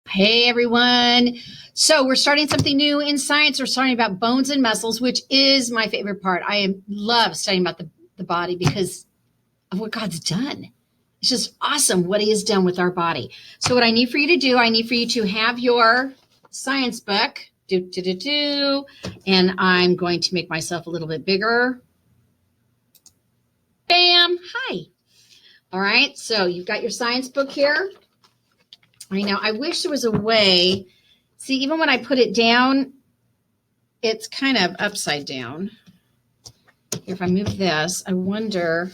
Hey everyone. So we're starting something new in science. We're starting about bones and muscles, which is my favorite part. Love studying about the body because of what God's done. It's just awesome what he has done with our body. So what I need for you to do, I need for you to have your science book. And I'm going to make myself a little bit bigger. Bam. Hi. All right. So you've got your science book here. Right now, I wish there was a way. See, even when I put it down, it's kind of upside down. If I move this, I wonder.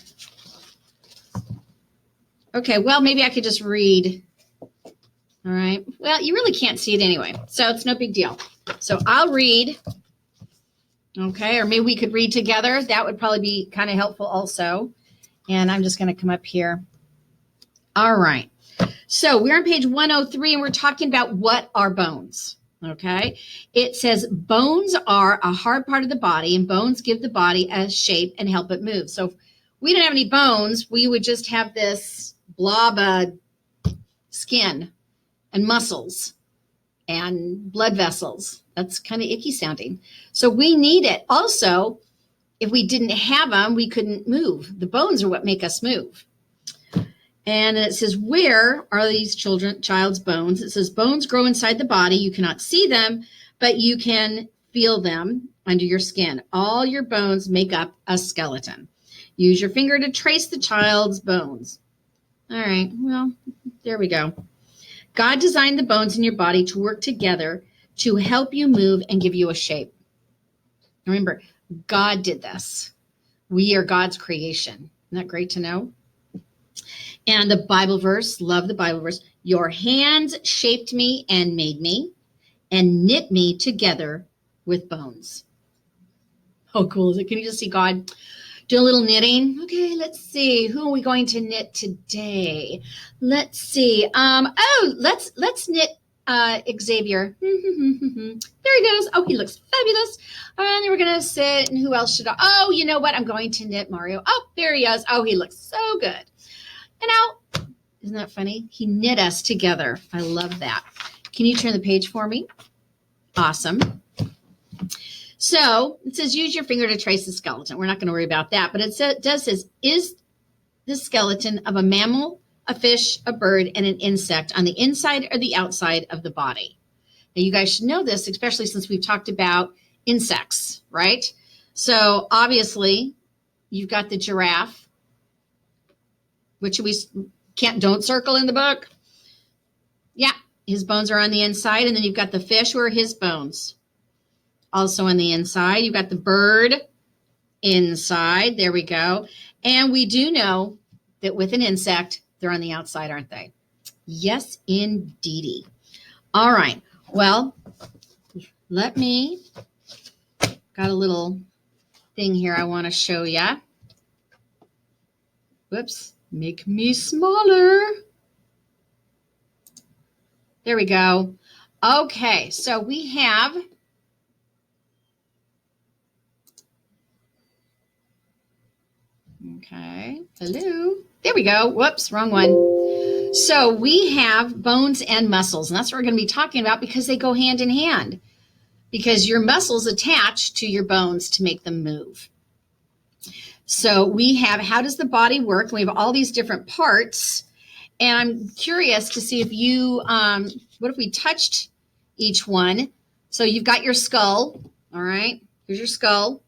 Okay, well, maybe I could just read. All right. Well, you really can't see it anyway, so it's no big deal. So I'll read. Okay, or maybe we could read together. That would probably be kind of helpful also. And I'm just going to come up here. All right. So we're on page 103, and we're talking about what are bones. Okay. It says bones are a hard part of the body, and bones give the body a shape and help it move. So if we didn't have any bones, we would just have this blob of skin and muscles and blood vessels. That's kind of icky sounding. So we need it. Also, if we didn't have them, we couldn't move. The bones are what make us move. And it says, where are these child's bones? It says, bones grow inside the body. You cannot see them, but you can feel them under your skin. All your bones make up a skeleton. Use your finger to trace the child's bones. All right, well, there we go. God designed the bones in your body to work together to help you move and give you a shape. Remember, God did this. We are God's creation. Isn't that great to know? And the Bible verse, love the Bible verse, your hands shaped me and made me and knit me together with bones. How cool is it? Can you just see God do a little knitting? Okay, let's see. Who are we going to knit today? Let's see. Let's knit Xavier. There he goes. Oh, he looks fabulous. And then we're going to sit, and who else should I? Oh, you know what? I'm going to knit Mario. Oh, there he is. Oh, he looks so good. And now, isn't that funny? He knit us together. I love that. Can you turn the page for me? Awesome. So it says, use your finger to trace the skeleton. We're not going to worry about that. But it does says, is the skeleton of a mammal, a fish, a bird, and an insect on the inside or the outside of the body? Now, you guys should know this, especially since we've talked about insects, right? So obviously, you've got the giraffe, which we don't circle in the book. Yeah, his bones are on the inside. And then you've got the fish, where are his bones? Also on the inside. You've got the bird inside. There we go. And we do know that with an insect, they're on the outside, aren't they? Yes, indeedy. All right. Well, got a little thing here I want to show you. Whoops. Make me smaller. There we go. Okay, so we have hello. There we go. Whoops, wrong one. So we have bones and muscles, and that's what we're going to be talking about because they go hand in hand. Because your muscles attach to your bones to make them move. So we have, how does the body work? We have all these different parts. And I'm curious to see if you, what if we touched each one? So you've got your skull, all right? Here's your skull.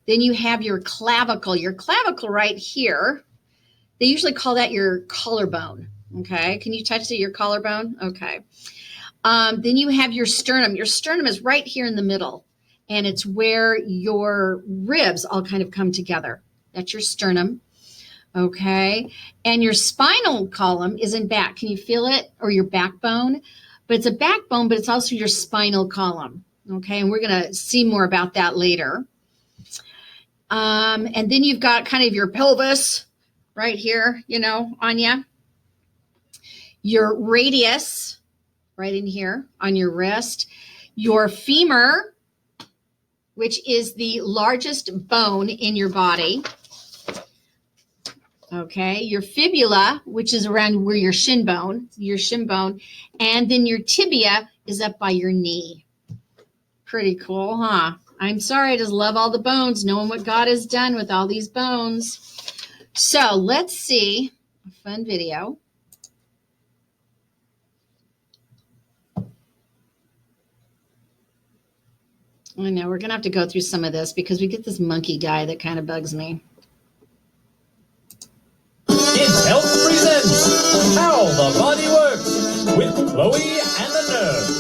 Then you have your clavicle. Your clavicle right here, they usually call that your collarbone, okay? Can you touch your collarbone? Okay. Then you have your sternum. Your sternum is right here in the middle, and it's where your ribs all kind of come together. That's your sternum, okay? And your spinal column is in back. Can you feel it? Or your backbone? But it's a backbone, but it's also your spinal column, okay? And we're going to see more about that later. And then you've got kind of your pelvis right here, on you. Your radius right in here on your wrist. Your femur, which is the largest bone in your body. Okay, your fibula, which is around where your shin bone, and then your tibia is up by your knee. Pretty cool, huh? I'm sorry, I just love all the bones, knowing what God has done with all these bones. So let's see a fun video. I know we're gonna have to go through some of this because we get this monkey guy that kind of bugs me. Kids Health presents How the Body Works with Chloe and the Nerd.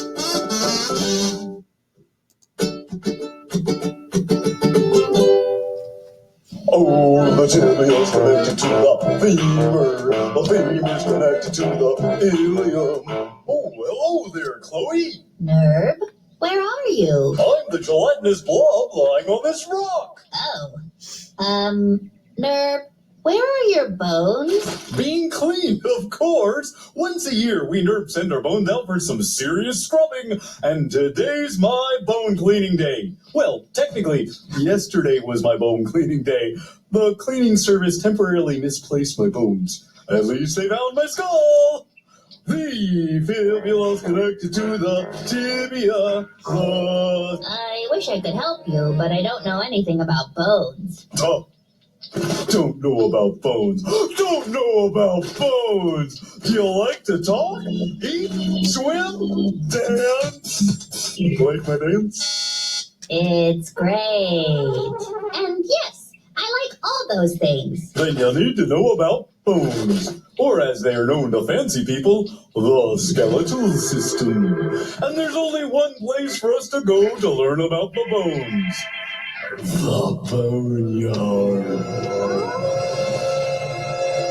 Oh, the tibia's connected to the femur. The femur's connected to the ilium. Oh, hello there, Chloe. Nerb, where are you? I'm the gelatinous blob lying on this rock. Oh, Nerb, where are your bones? Being clean, of course. Once a year, we NERB send our bones out for some serious scrubbing, and today's my bone cleaning day. Well, technically, yesterday was my bone cleaning day. The cleaning service temporarily misplaced my bones. At least they found my skull. The fibula's connected to the tibia. I wish I could help you, but I don't know anything about bones. Don't know about bones. Don't know about bones. Do you like to talk, eat, swim, dance? Like my dance? It's great. And yes, I like all those things. Then you need to know about bones. Or as they are known to fancy people, the skeletal system. And there's only one place for us to go to learn about the bones. The boneyard.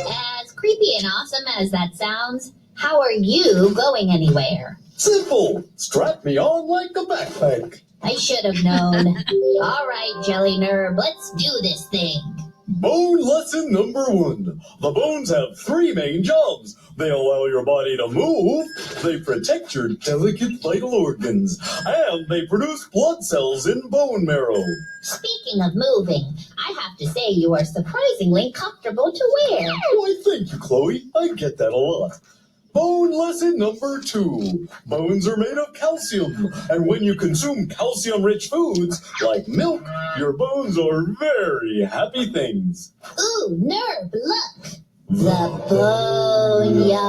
As creepy and awesome as that sounds, how are you going anywhere? Simple. Strap me on like a backpack. I should have known. All right, Jelly Nerb, let's do this thing. Bone lesson number 1. The bones have 3 main jobs. They allow your body to move, they protect your delicate vital organs, and they produce blood cells in bone marrow. Speaking of moving, I have to say you are surprisingly comfortable to wear. Why, thank you, Chloe. I get that a lot. Bone lesson number 2. Bones are made of calcium, and when you consume calcium-rich foods like milk, your bones are very happy things. Ooh, Nerb, look! The boneyard.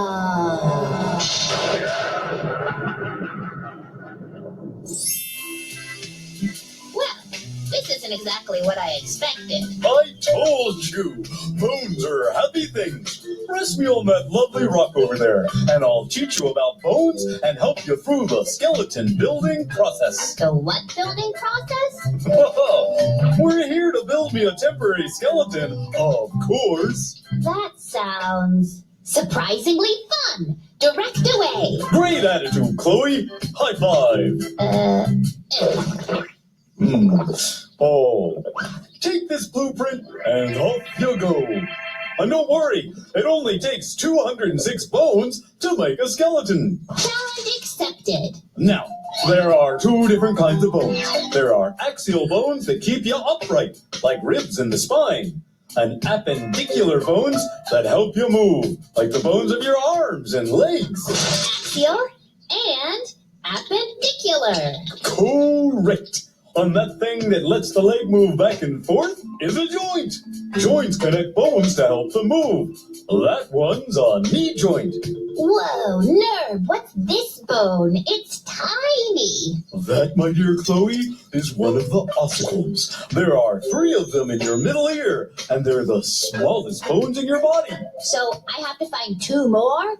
Well, this isn't exactly what I expected. I told you, bones are happy things. Rest me on that lovely rock over there, and I'll teach you about bones and help you through the skeleton building process. The what building process? We're here to build me a temporary skeleton, of course. That sounds surprisingly fun. Direct away. Great attitude, Chloe. High five. Oh, take this blueprint and off you go. And don't worry, it only takes 206 bones to make a skeleton. Challenge accepted. Now, there are 2 different kinds of bones. There are axial bones that keep you upright, like ribs in the spine, and appendicular bones that help you move, like the bones of your arms and legs. Axial and appendicular. Correct. And that thing that lets the leg move back and forth is a joint. Joints connect bones to help them move. That one's a knee joint. Whoa, Nerb, what's this bone? It's tiny. That, my dear Chloe, is one of the ossicles. There are 3 of them in your middle ear, and they're the smallest bones in your body. So I have to find 2 more?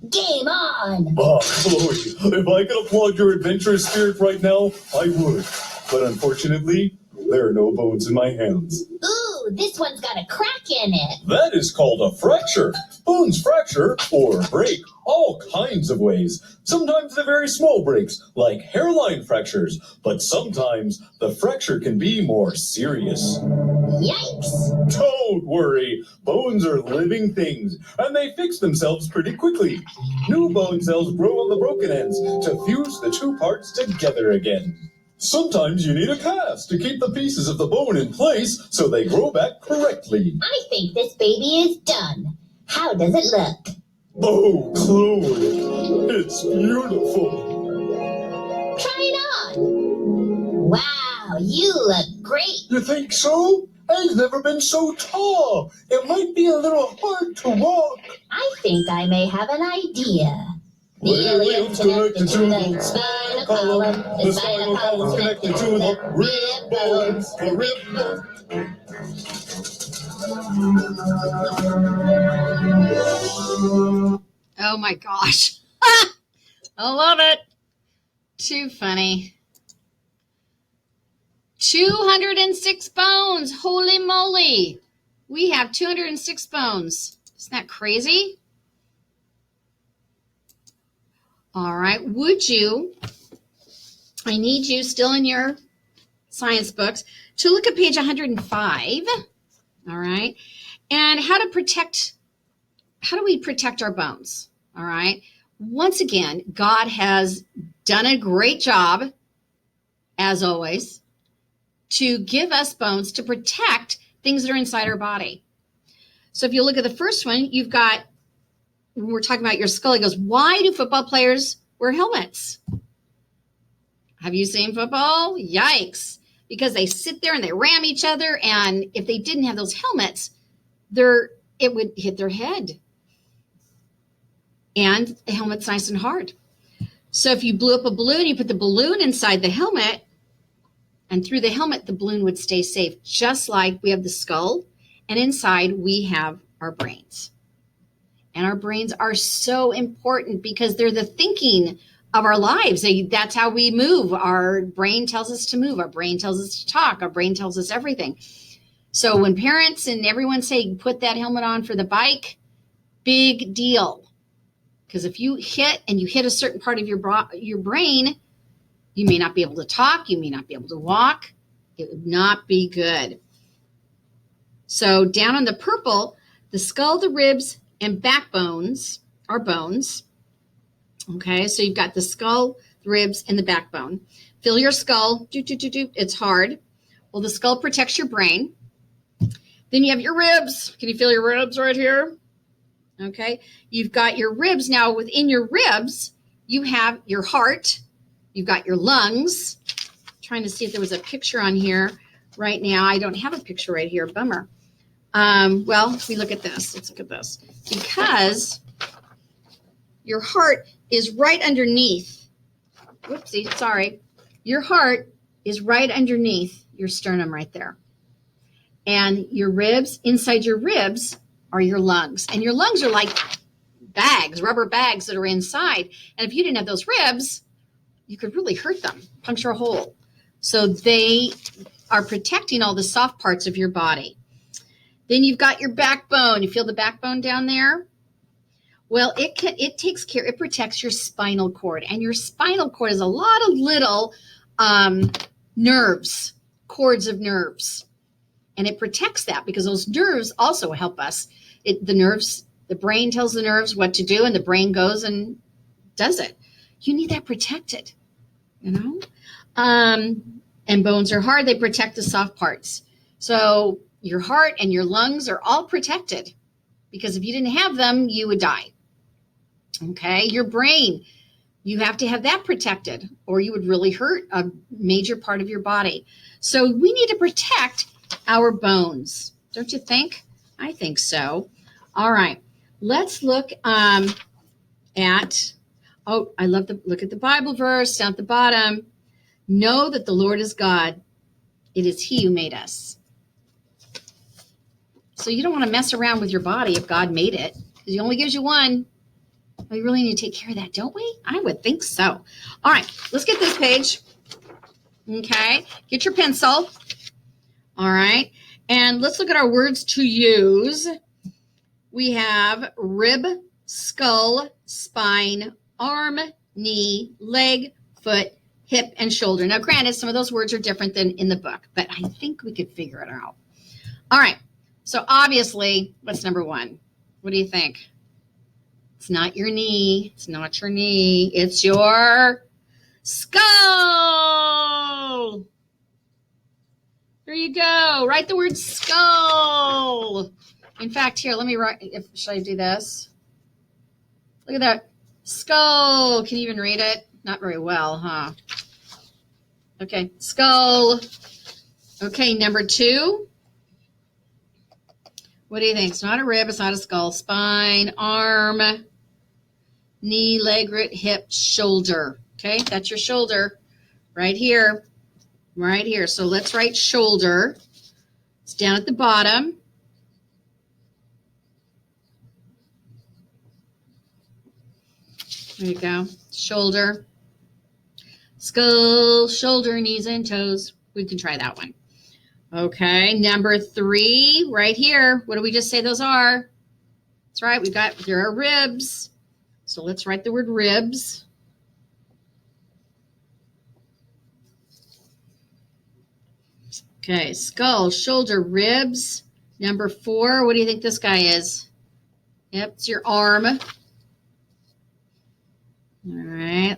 Game on! Chloe, if I could applaud your adventurous spirit right now, I would. But unfortunately, there are no bones in my hands. Ooh, this one's got a crack in it. That is called a fracture. Bones fracture, or break, all kinds of ways. Sometimes they're very small breaks, like hairline fractures, but sometimes the fracture can be more serious. Yikes! Don't worry, bones are living things, and they fix themselves pretty quickly. New bone cells grow on the broken ends to fuse the 2 parts together again. Sometimes you need a cast to keep the pieces of the bone in place so they grow back correctly. I think this baby is done. How does it look? Oh, Chloe, it's beautiful. Try it on. Wow, you look great. You think so? I've never been so tall. It might be a little hard to walk. I think I may have an idea. The Well, alien's connected to the spinal column. The spinal column's connected to the rib bones. The rib bones. Oh my gosh. I love it. Too funny. 206 bones. Holy moly. We have 206 bones. Isn't that crazy? All right. I need you still in your science books to look at page 105. All right. And how do we protect our bones? All right. Once again, God has done a great job, as always, to give us bones to protect things that are inside our body. So if you look at the first one, you've got, when we're talking about your skull, he goes, why do football players wear helmets? Have you seen football? Yikes. Because they sit there and they ram each other. And if they didn't have those helmets, it would hit their head. And the helmet's nice and hard. So if you blew up a balloon, you put the balloon inside the helmet, and through the helmet, the balloon would stay safe, just like we have the skull, and inside we have our brains. And our brains are so important because they're the thinking of our lives. That's how we move. Our brain tells us to move. Our brain tells us to talk. Our brain tells us everything. So when parents and everyone say, put that helmet on for the bike, big deal. Because if you hit a certain part of your brain, you may not be able to talk. You may not be able to walk. It would not be good. So down on the purple, the skull, the ribs, and backbones are bones. Okay, so you've got the skull, the ribs, and the backbone. Feel your skull. It's hard. Well, the skull protects your brain. Then you have your ribs. Can you feel your ribs right here? Okay, you've got your ribs. Now within your ribs, you have your heart. You've got your lungs. I'm trying to see if there was a picture on here right now. I don't have a picture right here. Bummer. Well, if we look at this, let's look at this. Because your heart is right underneath. Whoopsie, sorry. Your heart is right underneath your sternum right there. And your ribs, inside your ribs are your lungs. And your lungs are like bags, rubber bags that are inside. And if you didn't have those ribs, you could really hurt them, puncture a hole. So they are protecting all the soft parts of your body. Then you've got your backbone. You feel the backbone down there? Well, it protects your spinal cord. And your spinal cord is a lot of little nerves, cords of nerves. And it protects that because those nerves also help us. The brain tells the nerves what to do, and the brain goes and does it. You need that protected, you know? And bones are hard. They protect the soft parts. So your heart and your lungs are all protected because if you didn't have them, you would die. Okay, your brain, you have to have that protected or you would really hurt a major part of your body. So we need to protect our bones. Don't you think? I think so. All right, let's look at, I love to look at the Bible verse down at the bottom. Know that the Lord is God. It is He who made us. So you don't want to mess around with your body if God made it, because He only gives you one. We really need to take care of that, don't we? I would think so. All right, let's get this page. Okay, get your pencil. All right, and let's look at our words to use. We have rib, skull, spine, arm, knee, leg, foot, hip, and shoulder. Now, granted, some of those words are different than in the book, but I think we could figure it out. All right, so obviously, what's number one? What do you think? It's not your knee. It's not your knee. It's your skull. There you go. Write the word skull. In fact, here, let me write. Should I do this? Look at that. Skull. Can you even read it? Not very well, huh? Okay, skull. Okay, number 2. What do you think? It's not a rib. It's not a skull. Spine, arm, knee, leg, root, hip, shoulder. Okay, that's your shoulder right here. Right here. So let's write shoulder. It's down at the bottom. There you go. Shoulder. Skull, shoulder, knees, and toes. We can try that one. Okay, number 3, right here. What do we just say those are? That's right. There are ribs. So let's write the word ribs. Okay, skull, shoulder, ribs. Number 4, what do you think this guy is? Yep, it's your arm. All right.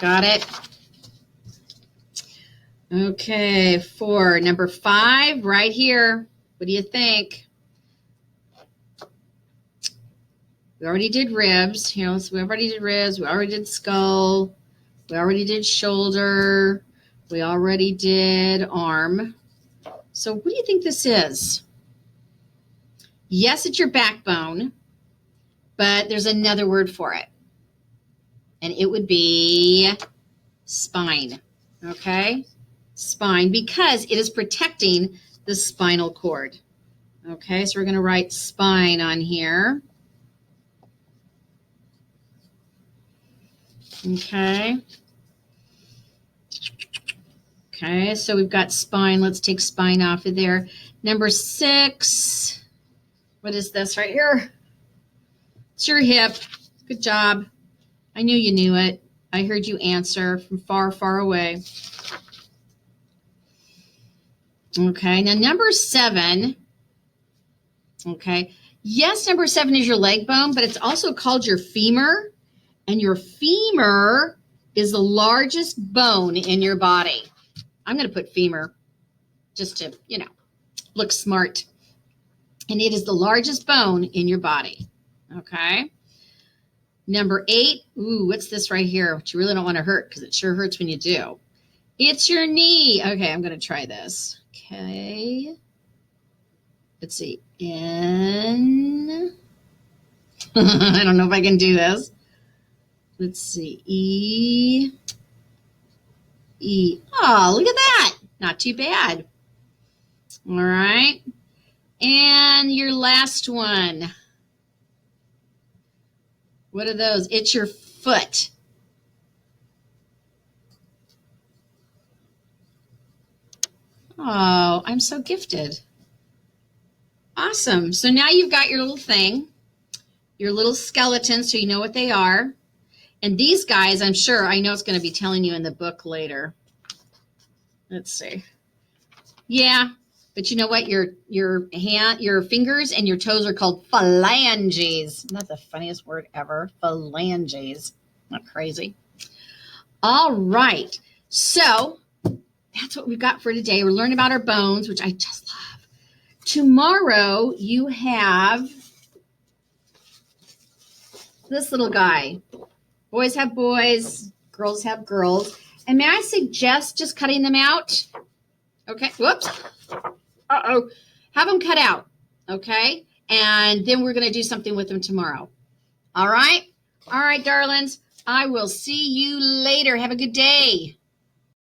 Got it. Okay, 4. Number 5, right here. What do you think? We already did ribs. Here, we already did ribs. We already did skull. We already did shoulder. We already did arm. So what do you think this is? Yes, it's your backbone, but there's another word for it. And it would be spine. Okay? Spine, because it is protecting the spinal cord. Okay, so we're going to write spine on here. Okay. Okay, so we've got spine. Let's take spine off of there. Number 6. What is this right here? It's your hip. Good job. I knew you knew it. I heard you answer from far, far away. Okay, now number 7. Okay, yes, number 7 is your leg bone, but it's also called your femur. And your femur is the largest bone in your body. I'm going to put femur just to, look smart. And it is the largest bone in your body. Okay. Number 8. Ooh, what's this right here? Which you really don't want to hurt because it sure hurts when you do. It's your knee. Okay, I'm going to try this. Okay. Let's see. In. I don't know if I can do this. Let's see. E. Oh, look at that. Not too bad. All right. And your last one. What are those? It's your foot. Oh, I'm so gifted. Awesome. So now you've got your little thing, your little skeleton, so you know what they are. And these guys, I know it's going to be telling you in the book later. Let's see. Yeah, but you know what? Your fingers and your toes are called phalanges. Isn't that the funniest word ever? Phalanges. Not crazy. All right. So that's what we've got for today. We're learning about our bones, which I just love. Tomorrow you have this little guy. Boys have boys, girls have girls. And may I suggest just cutting them out? Okay, whoops. Uh-oh. Have them cut out, okay? And then we're going to do something with them tomorrow. All right? All right, darlings. I will see you later. Have a good day.